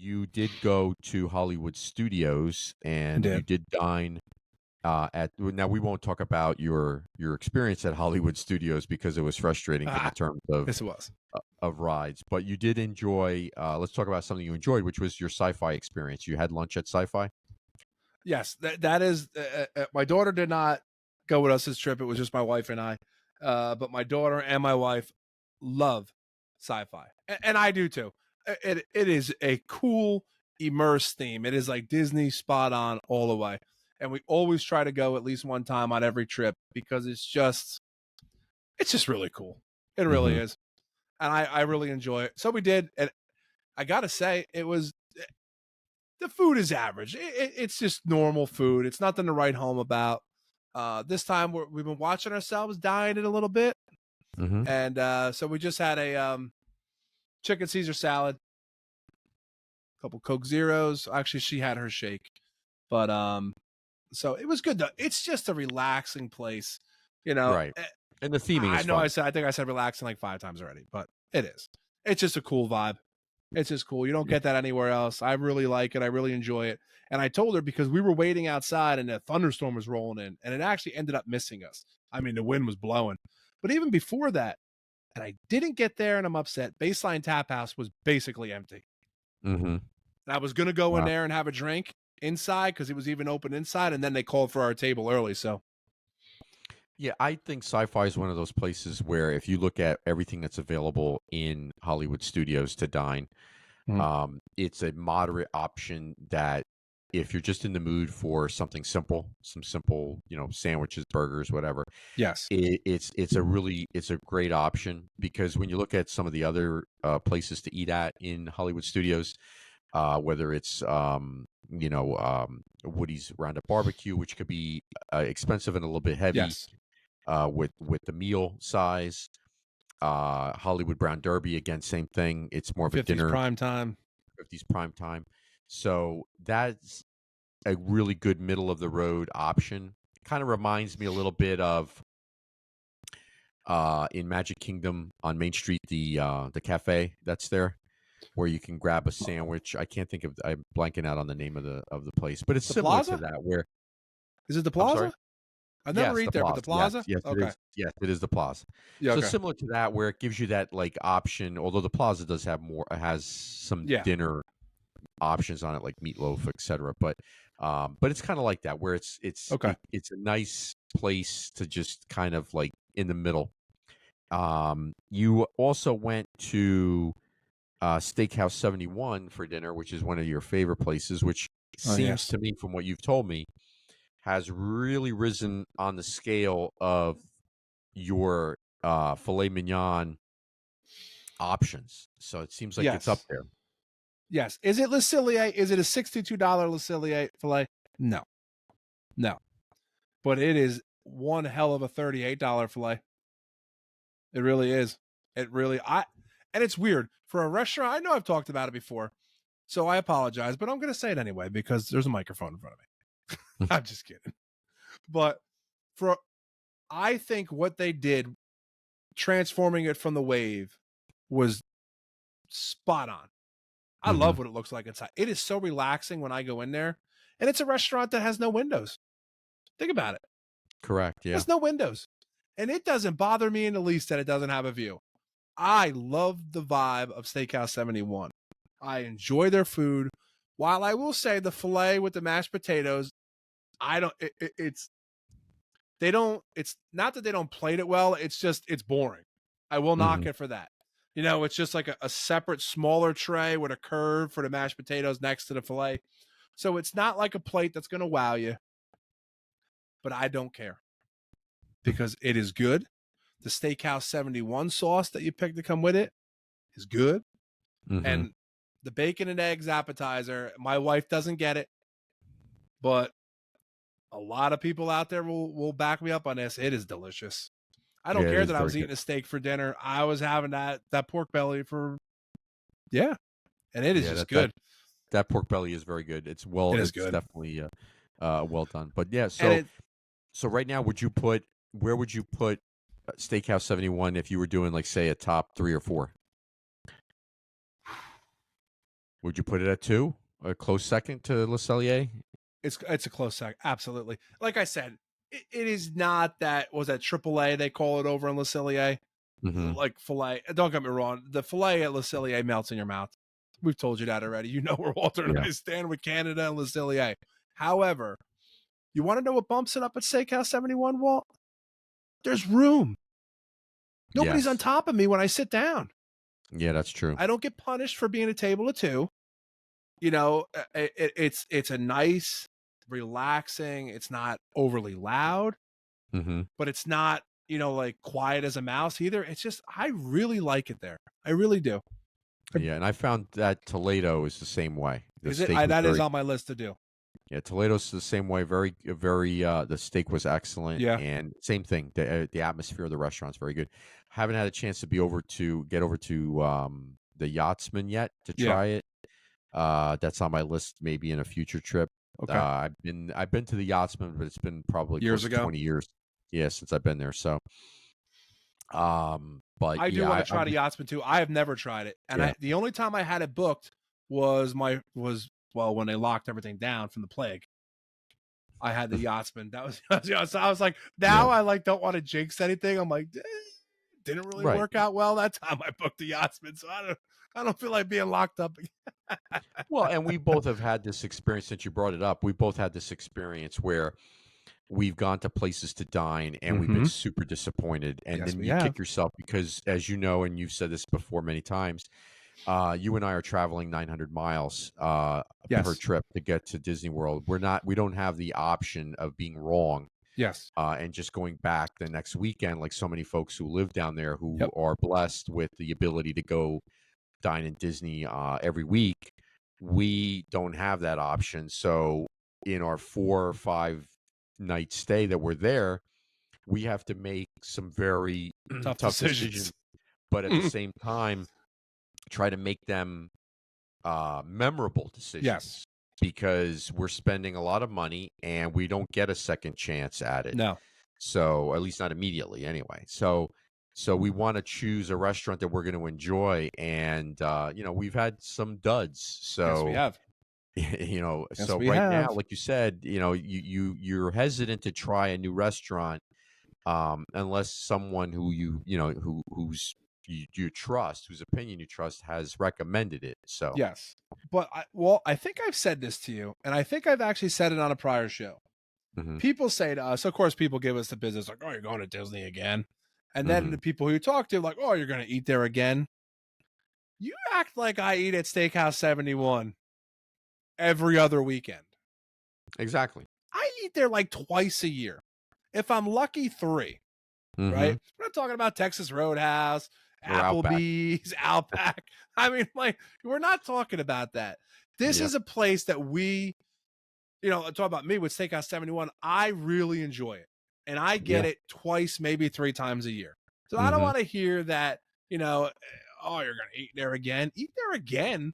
you did go to Hollywood Studios I and you did. did dine at. Now we won't talk about your experience at Hollywood Studios because it was frustrating in terms Yes, it was. of rides, but you did enjoy. Let's talk about something you enjoyed, which was your Sci-Fi experience. You had lunch at Sci-Fi. Yes, that is. My daughter did not go with us this trip. It was just my wife and I. But my daughter and my wife love sci-fi, and I do too. It is a cool immerse theme. It is like Disney spot on all the way, and we always try to go at least one time on every trip because it's just really cool. It really Mm-hmm. is, and I really enjoy it. So we did, and I gotta say, the food is average. It's just normal food. It's nothing to write home about. This time we've been watching ourselves dine it a little bit, Mm-hmm. and so we just had a chicken Caesar salad, a couple Coke Zeros. Actually, she had her shake, but so it was good. Though. It's just a relaxing place, you know. Right, and the theming I is know fun. I think I said relaxing like 5 times already, but it is. It's just a cool vibe. It's just cool. You don't Yeah. get that anywhere else. I really like it. I really enjoy it. And I told her because we were waiting outside and a thunderstorm was rolling in, and it actually ended up missing us. I mean, the wind was blowing. But even before that, and I didn't get there, and I'm upset. Baseline Tap House was basically empty. Mm-hmm. And I was gonna go in Wow. there and have a drink inside because it was even open inside, and then they called for our table early. So Yeah, I think Sci-Fi is one of those places where if you look at everything that's available in Hollywood Studios to dine, Mhm. it's a moderate option that if you're just in the mood for something simple, some simple, sandwiches, burgers, whatever, yes, it's a great option because when you look at some of the other places to eat at in Hollywood Studios, whether it's Woody's Roundup Barbecue, which could be expensive and a little bit heavy yes, with the meal size. Hollywood Brown Derby, again, same thing. It's more of a 50s dinner, prime time. 50s prime time. So that's a really good middle of the road option. Kind of reminds me a little bit of in Magic Kingdom on Main Street, the cafe that's there where you can grab a sandwich. I can't think of I'm blanking out on the name of the place, but it's The similar to Plaza? that where Is it the I'm sorry. Plaza? I never Yes, eat the there, but the Plaza. Yes, Plaza? yes, it Okay. is. Yes, it is the Plaza. Yeah, So okay. similar to that, where it gives you that like option. Although the Plaza does have more, has some Yeah. dinner options on it, like meatloaf, etc. But it's kind of like that, where Okay. it's a nice place to just kind of like in the middle. You also went to Steakhouse 71 for dinner, which is one of your favorite places, which Oh, seems yes. to me, from what you've told me, has really risen on the scale of your filet mignon options. So it seems like it's up Yes. there. Yes. Is it Le Cellier? Is it a $62 Le Cellier filet? No. No. But it is one hell of a $38 filet. It really is. It really and it's weird. For a restaurant, I know I've talked about it before. So I apologize, but I'm gonna say it anyway because there's a microphone in front of me. I'm just kidding. But for I think what they did transforming it from the wave was spot on. I Hmm. love what it looks like inside. It is so relaxing when I go in there. And it's a restaurant that has no windows. Think about it. Correct. It Yeah. has no windows. And it doesn't bother me in the least that it doesn't have a view. I love the vibe of Steakhouse 71. I enjoy their food. While I will say the filet with the mashed potatoes, I don't it's they don't it's not that they don't plate it well, it's just it's boring. I will knock Hmm. it for that. It's just like a separate smaller tray with a curve for the mashed potatoes next to the filet. So it's not like a plate that's going to wow you, but I don't care because it is good. The Steakhouse 71 sauce that you pick to come with it is good. Hmm. And the bacon and eggs appetizer, my wife doesn't get it, but a lot of people out there will back me up on this. It is delicious. I don't Yeah, it care is that I very was good. eating a steak for dinner. I was having that pork belly for yeah, and it is Yeah, just that good. that pork belly is very good. It is It's good. definitely well done. But yeah, And so right now, where would you put Steakhouse 71 if you were doing like say a top 3 or 4? Would you put it at 2? A close second to Le Cellier? It's a close second, absolutely. Like I said, it is not that was that AAA they call it over in Le Cellier, Mhm. like filet. Don't get me wrong, the filet at Le Cellier melts in your mouth. We've told you that already. You know where Walter and Yeah. I stand with Canada and Le Cellier. However, you want to know what bumps it up at Steakhouse 71, Walt? There's room. Nobody's on Yes. top of me when I sit down. Yeah, that's true. I don't get punished for being a table of two. It's a nice, relaxing. It's not overly loud, Mhm. but it's not like quiet as a mouse either. It's just I really like it there. I really do. Yeah, and I found that Toledo is the same way. The Is it? steak was That is very on my list to do. Yeah, Toledo's the same way. Very, very. The steak was excellent, Yeah. and same thing. The atmosphere of the restaurant's very good. Haven't had a chance to get over to the Yachtsman yet to Yeah. try it. That's on my list, maybe in a future trip. Okay. I've been to the Yachtsman, but it's been probably Years close to ago. 20 years. Yeah, since I've been there. So, but I do yeah, want to try the Yachtsman too. I have never tried it, and yeah. the only time I had it booked was when they locked everything down from the plague. I had the Yachtsman. That was so I was like, now Yeah. I don't want to jinx anything. I'm like, didn't really Right. work out well that time I booked the Yachtsman, so I don't feel like being locked up. Well, and we both have had this experience since you brought it up. We both had this experience where we've gone to places to dine and we've been super disappointed. And Yes, then we you have. kick yourself because, as you know, and you've said this before many times, you and I are traveling 900 miles per Yes. trip to get to Disney World. We don't have the option of being wrong Yes. and just going back the next weekend, like so many folks who live down there who Yep. are blessed with the ability to go dine in Disney every week. We don't have that option. So in our 4 or 5 night stay that we're there, we have to make some very Tough tough decisions. decisions, but at the same time, try to make them memorable decisions. Yes. Because we're spending a lot of money and we don't get a second chance at it. No. So at least not immediately anyway. So we want to choose a restaurant that we're going to enjoy. And, we've had some duds. So, Yes, we have. Yes, so we right have. now, like you said, you're hesitant to try a new restaurant unless someone who you trust, whose opinion you trust, has recommended it. So Yes. But I think I've said this to you, and I think I've actually said it on a prior show. mhm, People say to us, of course, people give us the business like, "Oh, you're going to Disney again," and then mhm. the people who you talk to, like, "Oh, you're going to eat there again." You act like I eat at Steakhouse 71 every other weekend. Exactly. I eat there like twice a year. If I'm lucky, 3. Right? Mhm. We're not talking about Texas Roadhouse, Or Outback. Applebee's, Outback. I mean, like, we're not talking about that. This Yeah. is a place that we, talk about me with Steakhouse 71. I really enjoy it. And I get Yeah. it twice, maybe 3 times a year. So I don't Mhm. want to hear that, oh, you're going to eat there again. Eat there again?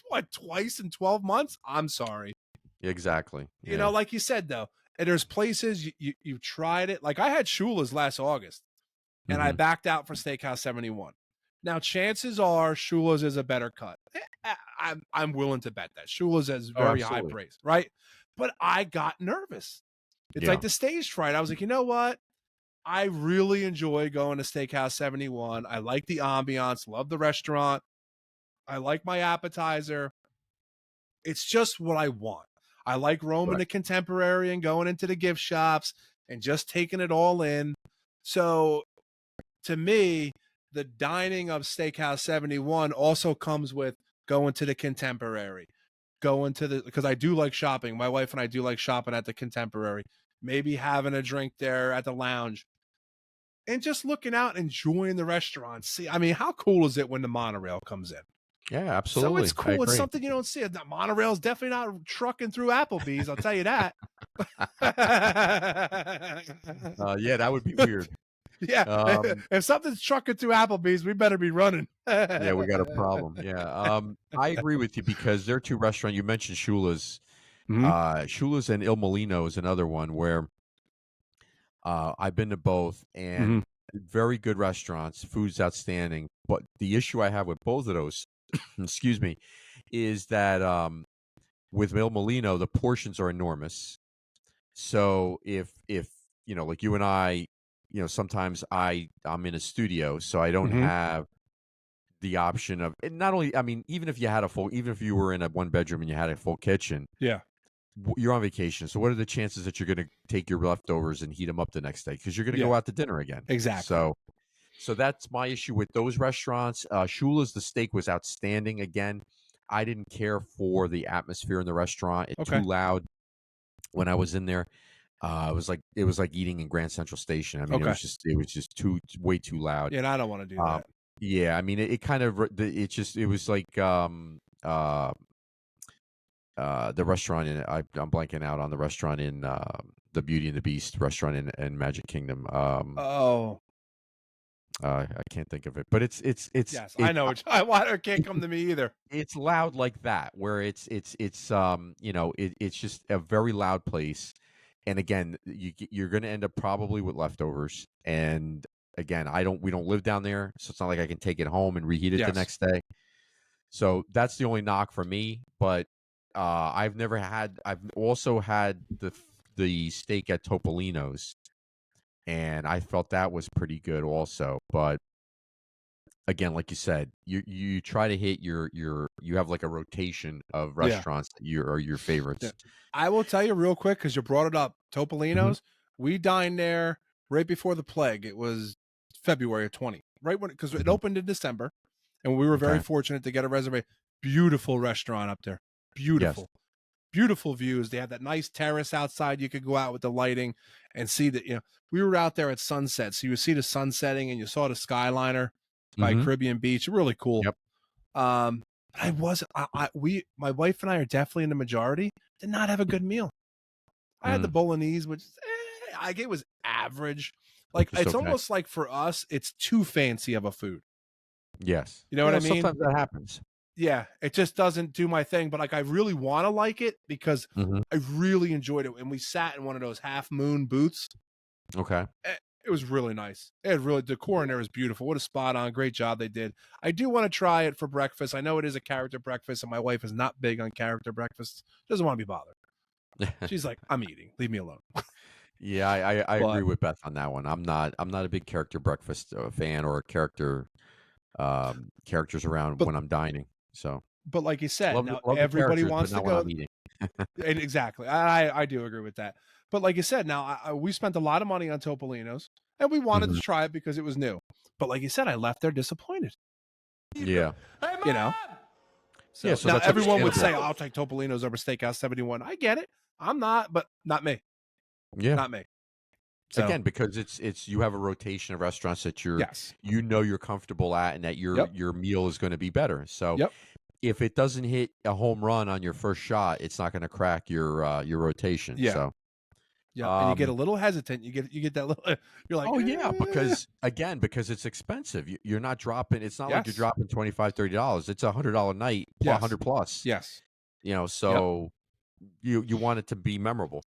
What, twice in 12 months? I'm sorry. Exactly. Yeah. Like you said, though, and there's places you've tried it. Like I had Shula's last August and I Mhm. backed out for Steakhouse 71. Now, chances are Shula's is a better cut. I'm willing to bet that Shula's has Oh, very high absolutely. praise, right? But I got nervous. It's Yeah. like the stage fright. I was like, you know what? I really enjoy going to Steakhouse 71. I like the ambiance, love the restaurant. I like my appetizer. It's just what I want. I like roaming Right. the Contemporary and going into the gift shops and just taking it all in. So to me, the dining of Steakhouse 71 also comes with going to the Contemporary, because I do like shopping. My wife and I do like shopping at the Contemporary, maybe having a drink there at the lounge and just looking out, enjoying the restaurant. See, I mean, how cool is it when the monorail comes in? Yeah, So it's absolutely. I cool. It's agree. something you don't see. The monorail is definitely not trucking through Applebee's. I'll tell you that. Yeah, that would be weird. Yeah, Um, if something's trucking through Applebee's, we better be running. yeah, we got a problem. Yeah. I agree with you because there are two restaurants. You mentioned Shula's. Mhm. Shula's and Il Molino is another one where I've been to both and Mhm. very good restaurants. Food's outstanding. But the issue I have with both of those excuse me, is that with Il Molino, the portions are enormous. So if like you and I, sometimes I'm in a studio, so I don't Mhm. have the option of, and not only, I mean, even if you were in a one bedroom and you had a full kitchen, Yeah. you're on vacation. So what are the chances that you're going to take your leftovers and heat them up the next day? Because you're going to go Yeah. out to dinner again. Exactly. So that's my issue with those restaurants. Shula's, the steak was outstanding. Again, I didn't care for the atmosphere in the restaurant. It's too Okay. loud when I was in there. It was like eating in Grand Central Station. I mean, Okay. it was just way too loud. Yeah, and I don't want to do Um, that. yeah, I mean, it kind of it was like the restaurant I'm blanking out on the restaurant in the Beauty and the Beast restaurant in Magic Kingdom. Oh, I can't think of it, but yes, I know. Why it can't come to me either. it's loud like that, where it's just a very loud place. And again, you're going to end up probably with leftovers. And again, we don't live down there, so it's not like I can take it home and reheat it the Yes. next day. So that's the only knock for me. But I've also had the steak at Topolinos, and I felt that was pretty good also. But again, like you said, you try to hit you have like a rotation of Yeah. restaurants that are your Yeah. favorites. I will tell you real quick because you brought it up. Mhm, Topolinos. We dined there right before the plague. It was February of 20, right when because it mhm. opened in December, and we were very Okay. fortunate to get a reservation. Beautiful restaurant up there. Yes. Beautiful. Beautiful views. They had that nice terrace outside. You could go out with the lighting and see that, we were out there at sunset. So you would see the sun setting and you saw the Skyliner by Mhm. Caribbean Beach. Really cool. Yep. But my wife and I are definitely in the majority, did not have a good meal. I had the Mm. bolognese, which it was average. Like, Just it's okay. almost like for us, it's too fancy of a food. Yes. You know what Yeah, I mean? sometimes that happens. Yeah, it just doesn't do my thing, but, like, I really wanna like it because Mhm. I really enjoyed it, and we sat in one of those half moon booths. Okay. It was really nice. It had really decor in there is beautiful. What a spot on. Great job they did. I do wanna try it for breakfast. I know it is a character breakfast, and my wife is not big on character breakfasts. Doesn't wanna be bothered. She's like, "I'm eating. Leave me alone." Yeah, I agree But with Beth on that one. I'm not a big character breakfast fan or characters around but when I'm dining. So but like you said, now love the everybody characters, but wants to not when go. I'm eating. Exactly. I do agree with that. But like you said, now we spent a lot of money on Topolinos, and we wanted Mhm. to try it because it was new. But like you said, I left there disappointed. Yeah. Hey, You know. Mom! Yeah, So so now that's everyone would say, understandable. "I'll take Topolinos over Steakhouse 71." I get it. I'm not, but not me. Yeah. Not me. So Again, because it's you have a rotation of restaurants that yes. you're comfortable at, and that Yep. your meal is going to be better. So Yep. if it doesn't hit a home run on your first shot, it's not going to crack your rotation. Yeah. So Yep. And you get a um little hesitant. You get that little. You're like, oh yeah, because it's expensive. You're not dropping. It's not like you're yes, dropping $25-$30. It's $100 night, plus yes, 100 plus. yes. Yep. So you want it to be memorable.